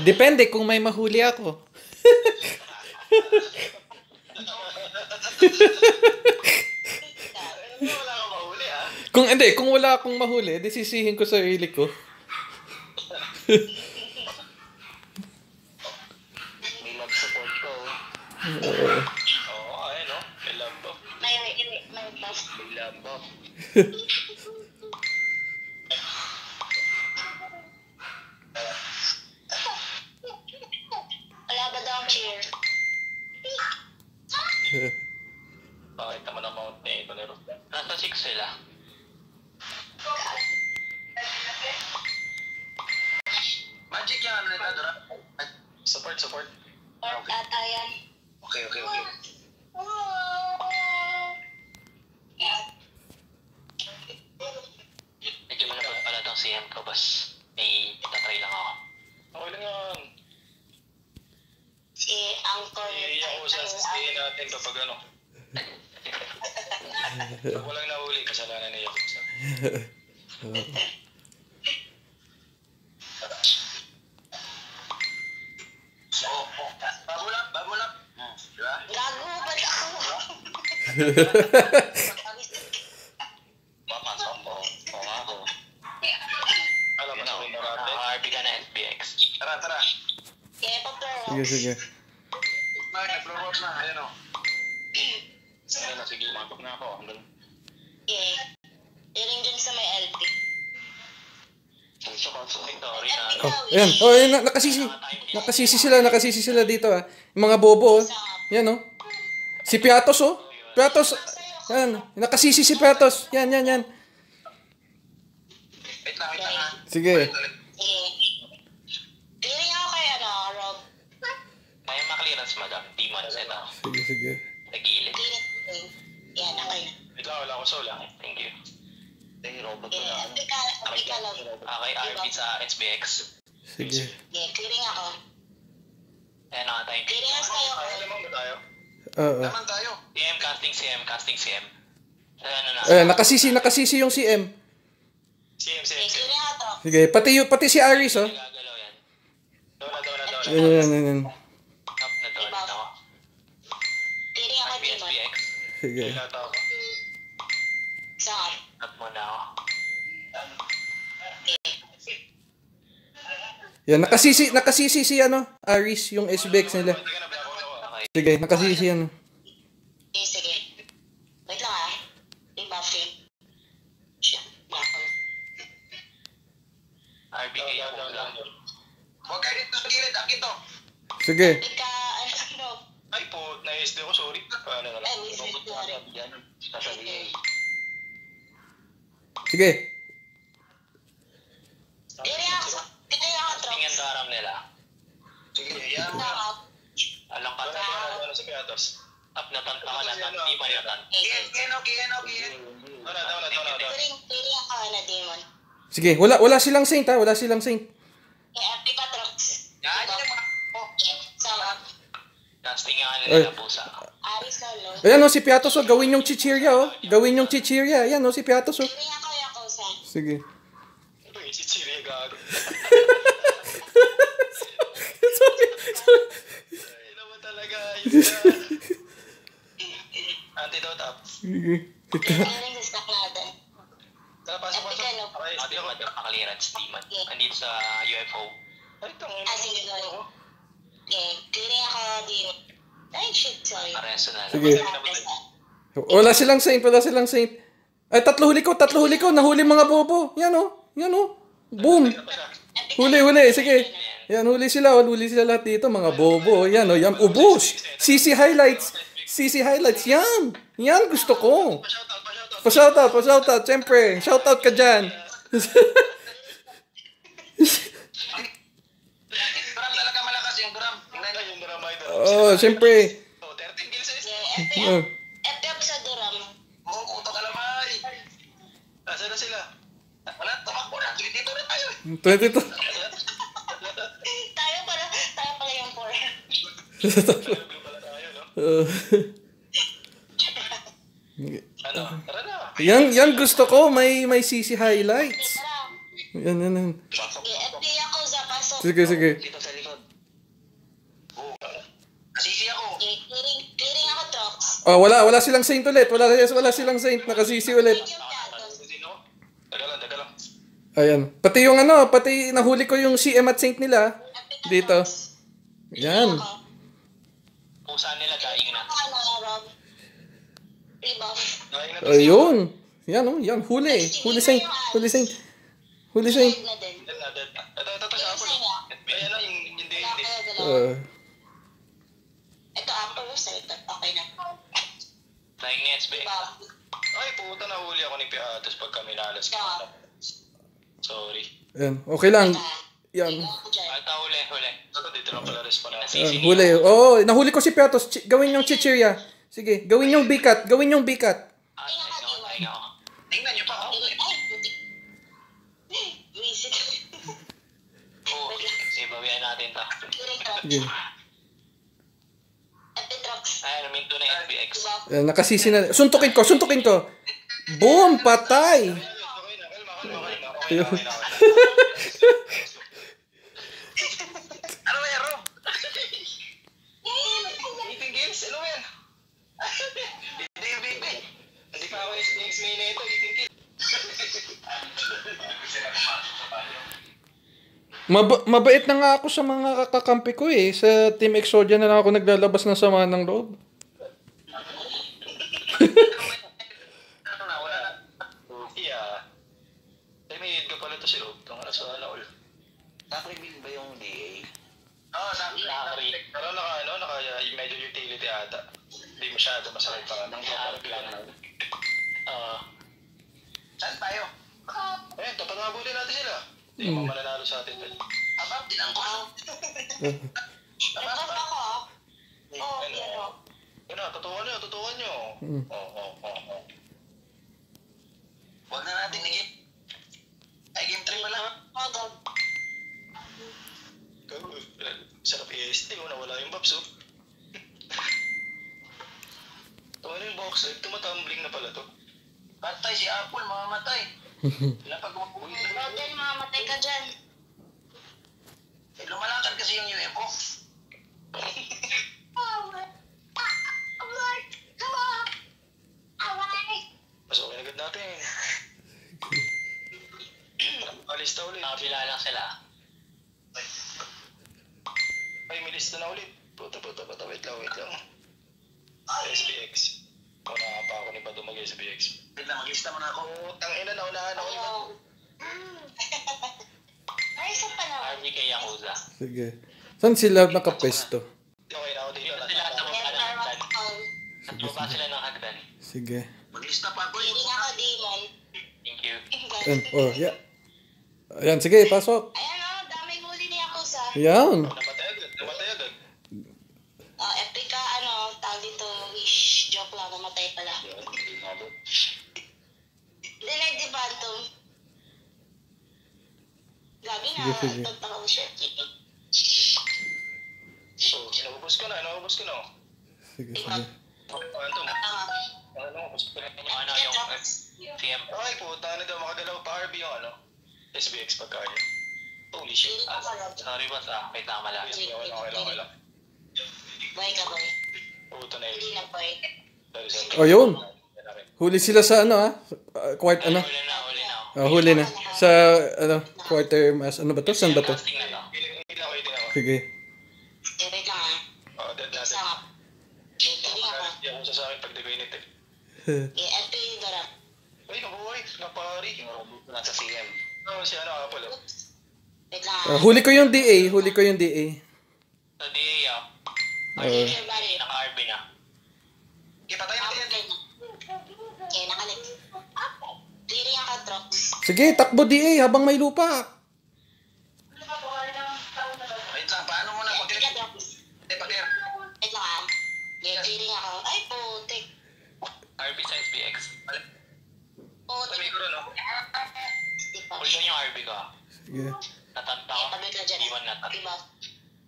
Depende kung may mahuli ako. Wala kang mahuli, ah. Kung wala akong mahuli, di sisihin ko sarili ko. May love support ko. Oo, ayun, no? May love po. May bus. May love po. Wala ba daw ang cheer? Pakita mo ng mount na ito, Nero. Nasa 6 sila. Magic yan, ano nila, Dora? Support. Or ata yan? Okay. Medyo malapad pala itong CM ko, boss. May tatry lang ako. Okay lang yan. Si Angkor. Iiyak ko sa sisihin natin kapag ano. Pag walang nahuli, kasalanan niya ako. Babulap. Diba? Gago ba ako? Papasok ko. Oo nga ako. Alam mo na ako marami. RB ka na SPX. Tara. Kaya pa pero. Sige. Nag-pro-rock na. Ayan o. Ayun na, sige. Matok na ako. Eh. Iring dun sa may LP. Sorry na. Ayan. Ayan, nakasisi sila dito ah. Yung mga bobo oh. Yan oh. Si Piatos oh. Piatos. Yan. Nakasisi si Piatos. Yan. Wait lang. Sige. Iring ako kay Rob. May maklearance, madam. Demons. Ito. Sige. Nagilid. Yan ako yun. Wait lang, wala ko soul. Thank you. Robot ko na. LP ka lang. Okay, RB sa SBX. Sige. Clearing ako. Ayan na tayo. Clearing ako sa'yo. Naman ba tayo? Oo. Naman tayo. Casting CM. Ano na? Nakasisi yung CM. CM. Clearing ako to. Sige, pati si Aris oh. Gagalaw yan. Dola. Yan. Up na dola ako. Clearing ako, RB Timon. SBX. Sige. Kilata ako. Saan? Up mo na ako. Yan, nakasisi si Aris, yung SBX nila. Okay. Sige, nakasisi yan. Sige. Wait lang ah. Rebuffing. Shit. Bakal. RB kayo po lang. Huwag kayo dito sa gilid. Akin to. Sige. Ika, ano? Ay po, na-SD ko. Sorry. Paano na lang? Ay, wait, sorry. Yan. Sasabihin. Sige. Clearing ako. Clearing ako, Tingnan Trox. daram nila. Sige, yan. Alam ka na ano si Piatos. Up na tan ka na tan. Di pa yan tan. Wala. Clearing ako na Demon. Sige, wala silang saint ha, wala silang saint. Kaya LP ka, Trox. Yan yung mga... Sama. Casting nga nila pusa. Aris solo. Ayan oh, si Piatos oh, gawin yung chichirya oh. Gawin yung chichirya. Ayan oh, si Piatos oh. Clearing ako, Yakuza. Sige. Ito yung chichirya gago. Ay naman talaga. Antidote up. Sige. Clearing sa stock natin. Tara, pasok. Okay, hindi ako clearance demon. Andito sa UFO. Ay, tangin. Sige, go. Okay, clearing ako, Demon. Ay, shit, sorry. Pareso na. Sige. Wala silang saint. Ay, tatlo huli ko. Nahuli mga bobo. Yan oh. Boom. Huli. Sige. Yan, huli sila lahat dito, mga bobo. Yan oh, yan. Ubus. CC highlights. Yan, gusto ko. Pa-shoutout. Siyempre, shoutout ka dyan. Duram talaga malakas yung duram. Tingnan nyo yung duram ay duram. Oh, siyempre. 13 kills is. FP up sa Duram. Oo, kuto kalamay. Nasaan na sila? Wala, tumakbo na. Dito na tayo. 22. Tayo pala yung 4. Blue pala tayo, no? Ano? Tara na. Yan gusto ko, may CC highlights. Tara. Yan. Pasok. FP ako sa pasok. Sige. Dito sa Oh, wala silang saint ulit. Wala silang saint. Nakasisi ulit. Teka lang. Ayan. Pati yung pati nahuli ko yung CM at saint nila. Dito. Yan. Kung saan nila daing na. Ayun. Yan oh, yan. Huli saint. Huli saint. Dead na din. Ito sa Apple. Ayan na, hindi. Ito Apple, okay na. Daing ni SBX. Ay, puta, nahuli ako ni Piatos pag kami nalas ko. Sorry. Yan. Okay lang. Yan. Alta, huli. Ito, dito lang pala respond natin. Yan. Huli. Oh, nahuli ko si Piatos. Gawin yung chichirya. Sige, gawin yung bikat. Tingnan nyo pa ako. Visit. Oo, ibawian natin ta. Sige. Epitrox. Ayan, minto na SBX. Yan, nakasisi na. Suntukin ko. Boom! Patay! Okay na. Ano ba yan, Rob? Eating games? Ano ba yan? Hindi yung baby. Hindi pa ako SBX main na ito, eating games. Mabait na nga ako sa mga kakampi ko eh. Sa Team Exodia na lang ako naglalabas ng sama ng loob. Yeah. May hit ka pala ito si Rob. Itong alas wala ulit. Nakareveal ba yung DA? Oo, nakareveal. Pero medyo utility ata. Hindi masyado masakit pa. Nakareveal. Saan tayo? Ayun, dapat mabuli natin sila. Hindi mo mananalo sa atin. Abab, din ang ko. Nagpas ako. Oo, pero. Yun na, tutukan nyo. Oo. Huwag na natin i-game. Ay, game 3 pa lang. Sarap EST, nawala yung Babs, oh. Ito yung box, tumatumbling na pala to. Patay si Apple, mamamatay. Roden, mamamatay ka dyan. Lumalakad kasi yung UFO. Pasukin agad natin. Alista ulit. Nakapila lang sila. Ay, may lista na ulit. Puta. Wait lang. SBX. Unahan pa ako ni Bado mag-SBX. Wait lang, mag-lista mo na ako. Tangina, naunahan ako ni Bado. Ay, isa pa naman. RBK Yakuza. Sige. Saan sila nakapesto? Okay na ako dito. Sila sa baba ng hagdan. Nagbaba sila ng hagdan. Sige. Mag-lista pa ako. Hindi ako demon. Thank you. Ayan. Oh, yeah. Ayan, sige, pasok. Ayan o, daming huli ni Yakuza. Ayan. Namatay agad. Epic ka, tawag dito, wish. Joke lang, namatay pala. Delayed di Phantom. Gabi na, Sige. tagtaka ko siya. So, naubos ko na. Sige. Phantom. Yung TM. Ay, puta na daw makagalaw pa RB yung SBX pagkaya. Holy shit. Sorry boss wait lang mala. Okay lang. Boy ka, boy. Puta na Hindi yun. na, boy. Oh, yun. Huli sila sa huli na. Sa quarter ba to? Saan ba to? Sige. Wait lang Dead na. Isa nga. Hindi ako. Hindi ako sa akin pag di ko init eh. Epic yung darap. Ay, nabuhay. Napari. Nasa CM. Si Apple. Wait lang Huli ko yung DA. Sa DA Naka-RB na. Ipatay natin yan. Okay, nakalit. Clearing ang kadrox. Sige, takbo DA habang may lupa. Wait lang, paano mo na? Wait lang clearing ako. Ay, putik. RB sa SBX. Putik. Samiguro, no? Di pa. Hold yung RB ko. Sige. Natanta ko. Tabi ka dyan. Iwan na. Diba?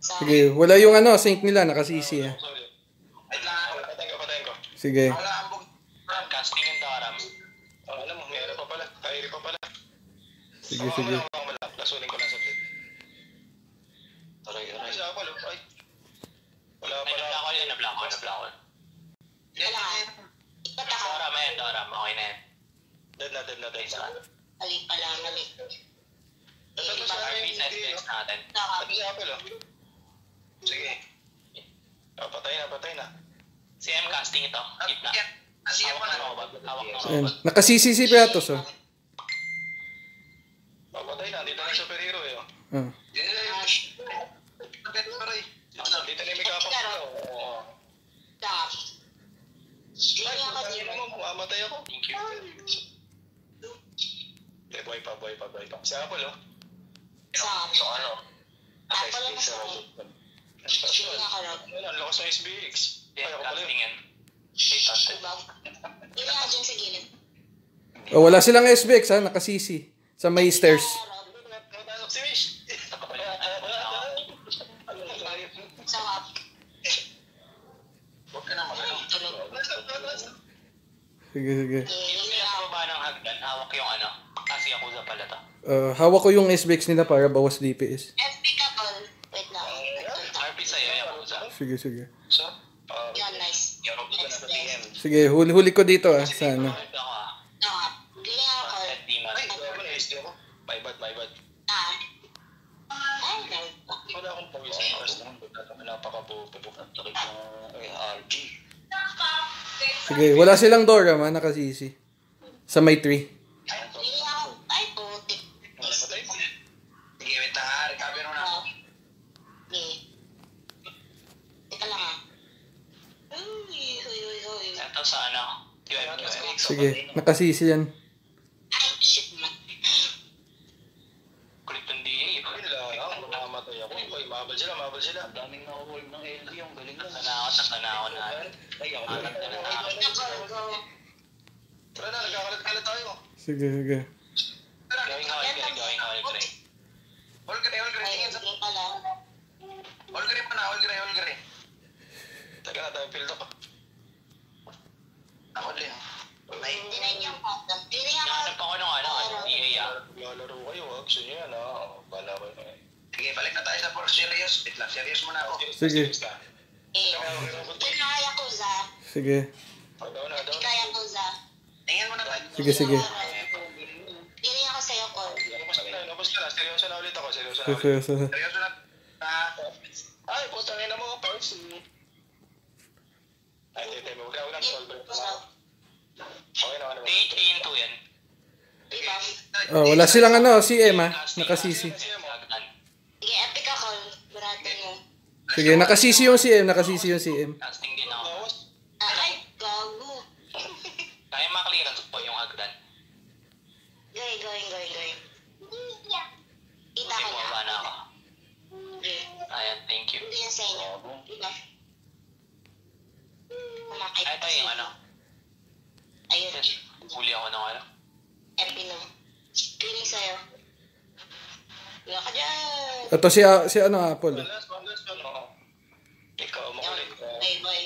Sige, wala yung saint nila, nakasisi. Sorry. Wait lang, patayin ko. Sige. Wala ang bug. Casting and daram. Alam mo, mayroon pa pala. Kairi pa pala. Sige. Lasunin ko lang sa bed. Aray. Sa Apple, ay. Wala pala. Nabla ko. Ikat ako. Dora, may Dora. Okay na yan. Dead na. Mali pala, mali. RP sa SPX natin. Nakabi. Sige. Patay na. CM casting ito. Keep na. Hawak ng robot. Ayan. Nakasisi si Piatos, oh. Patay na. Dito na yung superhero eh. Ah. Dito na yung make-up ako. Stop. Clearing ako din. Mamatay ako. Thank you. Buhay pa. Si Apple, oh. Stop. So ano? Apple ang masakit. Clearing ako lang. Ang lakas ng SBX. Kaya ko pala yun. Diba? Clearing ako dyan sa gilid. Oh, wala silang SBX, ha? Nakasisi. Sa may stairs. Si Mish. Sarap. Huwag ka na magano. Sige. Clearing ako. Baba ng hagdan. Hawak yung ano. Kasi Yakuza pala to. Hawak ko yung SBX nila para bawas DPS. FB couple. Wait lang. RP sa'yo, Yakuza. Sige. So? Yan, nice. Yakuza na sa PM. Sige, huli ko dito, ah. Sa ano. Sarap. Clearing ako. Ay, gawin na SD ako. My bad. Ah. Ay, no. Wala akong pawis sa oras naman. Napaka-bubuk at takip ng RG. Sige, wala silang Dora, man. Nakasisi. Sa may 3. Clearing ako. Ay, putik. Matay mo. Sige, wait lang ha. Recover mo na. Okay. Teka lang ha. Uy. Ito sa ano? Sige, nakasisi yan. Ay, shit man. Kulit ng DA. Yun lang. Mamamatay ako. Uy, mabal sila. Ang daming nakuhol ng LD. Ang galing na. Nanakot na. Ay, ako na. Go. Tara na, nagkakalat-kalat tayo. Sige. Going all gray. All gray. Ay, sige pala. All gray. Taga na tayo, field ako. Ako din. Hindi na yung bottom. Clearing ako. Nahanap ako nung DA Lalaro kayo, gusto niyo yan, ha? Bala ko na. Sige, balik na tayo sa for serious. Wait lang, serious muna ako. Sige. Hindi na kaya ko za. Sige. Hindi kaya ko za. Tingin mo na tayo. Sige. Clearing ako sa'yo, Col. Tapos ka na, seryoso na ulit ako, seryoso na ulit. Seryoso. Seryoso na. Ay, putangin na mo, Parsi. Ay, tete mo, huwag lang solve. Okay na, ano. 3 into yan. Diba? Oh, wala silang ano, CM, ha? Nakasisi. Sige, epic ako. Barato mo. Sige, nakasisi yung CM. Casting din ako. Ay, gago. Kaya maklearance po yung hagdan. Going. Kita Kasi ko bumaba na. na ako. Okay. Ayan, thank you. Hindi yan sa inyo. Diba? Kumakit. Ito yung ano. Ayun. Huli ako ng ano. Epi no. Clearing sa'yo. Wala ka dyan. Ito si ano, Apple. Last one. Ikaw, makulit. Boy.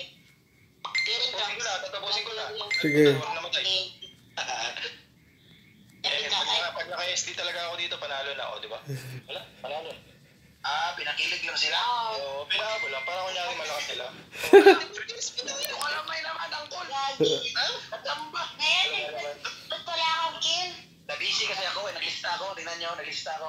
Clearing ka. Tatapusin ko na. Sige. Huwag na matay. Epic ka. Ay, Pag naka-SD talaga ako dito, panalo na ako, di ba? Wala, panalo. Pinakilig lang sila. Oo, pinakabo lang, parang kunyari malakas sila. Hindi ko alam may naman ang call. gagi. Matamba. Ngayon, ba't wala akong kill? Nabisi kasi ako, naglista ako. Tingnan nyo, naglista ako.